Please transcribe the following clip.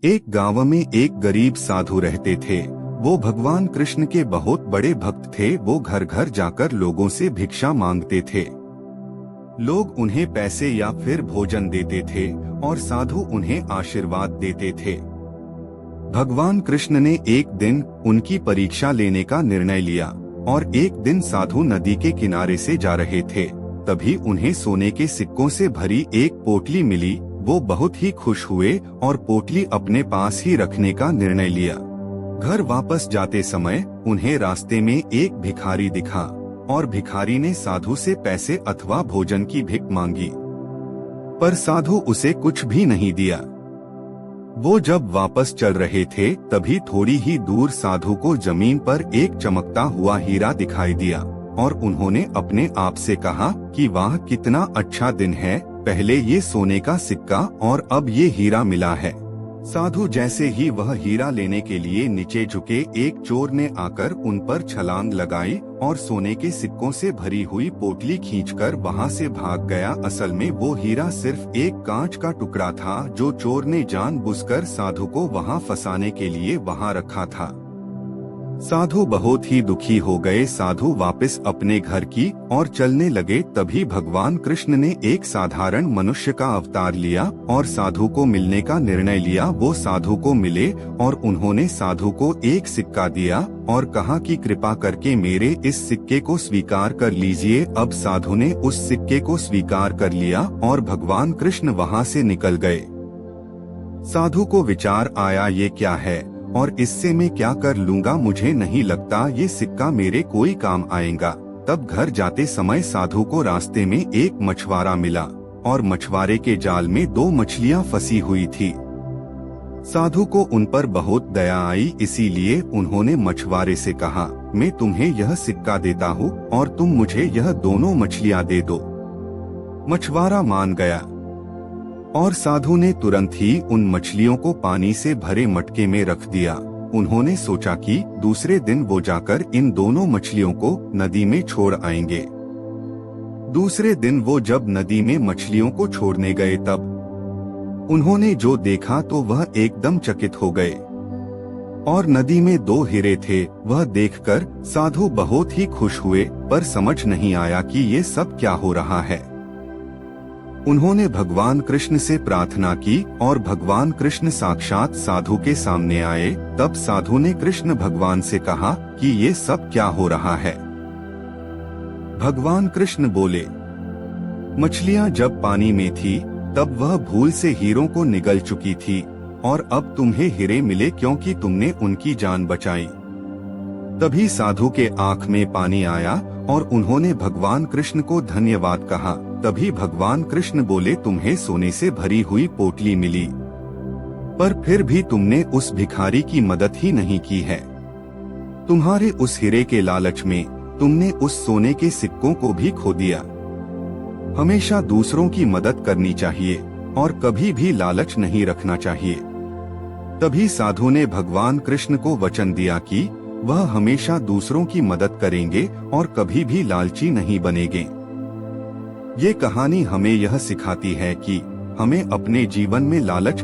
एक गांव में एक गरीब साधु रहते थे। वो भगवान कृष्ण के बहुत बड़े भक्त थे। वो घर घर जाकर लोगों से भिक्षा मांगते थे। लोग उन्हें पैसे या फिर भोजन देते थे और साधु उन्हें आशीर्वाद देते थे। भगवान कृष्ण ने एक दिन उनकी परीक्षा लेने का निर्णय लिया और एक दिन साधु नदी के किनारे से जा रहे थे। तभी उन्हें सोने के सिक्कों से भरी एक पोटली मिली। वो बहुत ही खुश हुए और पोटली अपने पास ही रखने का निर्णय लिया। घर वापस जाते समय उन्हें रास्ते में एक भिखारी दिखा और भिखारी ने साधु से पैसे अथवा भोजन की भीख मांगी, पर साधु उसे कुछ भी नहीं दिया। वो जब वापस चल रहे थे तभी थोड़ी ही दूर साधु को जमीन पर एक चमकता हुआ हीरा दिखाई दिया और उन्होंने अपने आप से कहा कि वाह, कितना अच्छा दिन है। पहले ये सोने का सिक्का और अब ये हीरा मिला है। साधु जैसे ही वह हीरा लेने के लिए नीचे झुके, एक चोर ने आकर उन पर छलांग लगाई और सोने के सिक्कों से भरी हुई पोटली खींचकर वहां से भाग गया। असल में वो हीरा सिर्फ एक कांच का टुकड़ा था जो चोर ने जानबूझकर साधु को वहां फंसाने के लिए वहां रखा था। साधु बहुत ही दुखी हो गए। साधु वापस अपने घर की और चलने लगे। तभी भगवान कृष्ण ने एक साधारण मनुष्य का अवतार लिया और साधु को मिलने का निर्णय लिया। वो साधु को मिले और उन्होंने साधु को एक सिक्का दिया और कहा कि कृपा करके मेरे इस सिक्के को स्वीकार कर लीजिए। अब साधु ने उस सिक्के को स्वीकार कर लिया और भगवान कृष्ण वहां से निकल गए। साधु को विचार आया, ये क्या है और इससे मैं क्या कर लूंगा। मुझे नहीं लगता ये सिक्का मेरे कोई काम आएगा। तब घर जाते समय साधु को रास्ते में एक मछुआरा मिला और मछुआरे के जाल में 2 मछलियां फंसी हुई थी। साधु को उन पर बहुत दया आई, इसीलिए उन्होंने मछुआरे से कहा, मैं तुम्हें यह सिक्का देता हूँ और तुम मुझे यह दोनों मछलियां दे दो। मछुआरा मान गया और साधु ने तुरंत ही उन मछलियों को पानी से भरे मटके में रख दिया। उन्होंने सोचा कि दूसरे दिन वो जाकर इन दोनों मछलियों को नदी में छोड़ आएंगे। दूसरे दिन वो जब नदी में मछलियों को छोड़ने गए तब उन्होंने जो देखा तो वह एकदम चकित हो गए और नदी में 2 हीरे थे। वह देखकर साधु बहुत ही खुश हुए, पर समझ नहीं आया कि ये सब क्या हो रहा है। उन्होंने भगवान कृष्ण से प्रार्थना की और भगवान कृष्ण साक्षात साधु के सामने आए। तब साधु ने कृष्ण भगवान से कहा कि ये सब क्या हो रहा है। भगवान कृष्ण बोले, मछलियां जब पानी में थी तब वह भूल से हीरों को निगल चुकी थी और अब तुम्हें हीरे मिले क्योंकि तुमने उनकी जान बचाई। तभी साधु के आंख में पानी आया और उन्होंने भगवान कृष्ण को धन्यवाद कहा। तभी भगवान कृष्ण बोले, तुम्हें सोने से भरी हुई पोटली मिली, पर फिर भी तुमने उस भिखारी की मदद ही नहीं की है। तुम्हारे उस हीरे के लालच में तुमने उस सोने के सिक्कों को भी खो दिया। हमेशा दूसरों की मदद करनी चाहिए और कभी भी लालच नहीं रखना चाहिए। तभी साधु ने भगवान कृष्ण को वचन दिया कि वह हमेशा दूसरों की मदद करेंगे और कभी भी लालची नहीं बनेंगे। ये कहानी हमें यह सिखाती है कि हमें अपने जीवन में लालच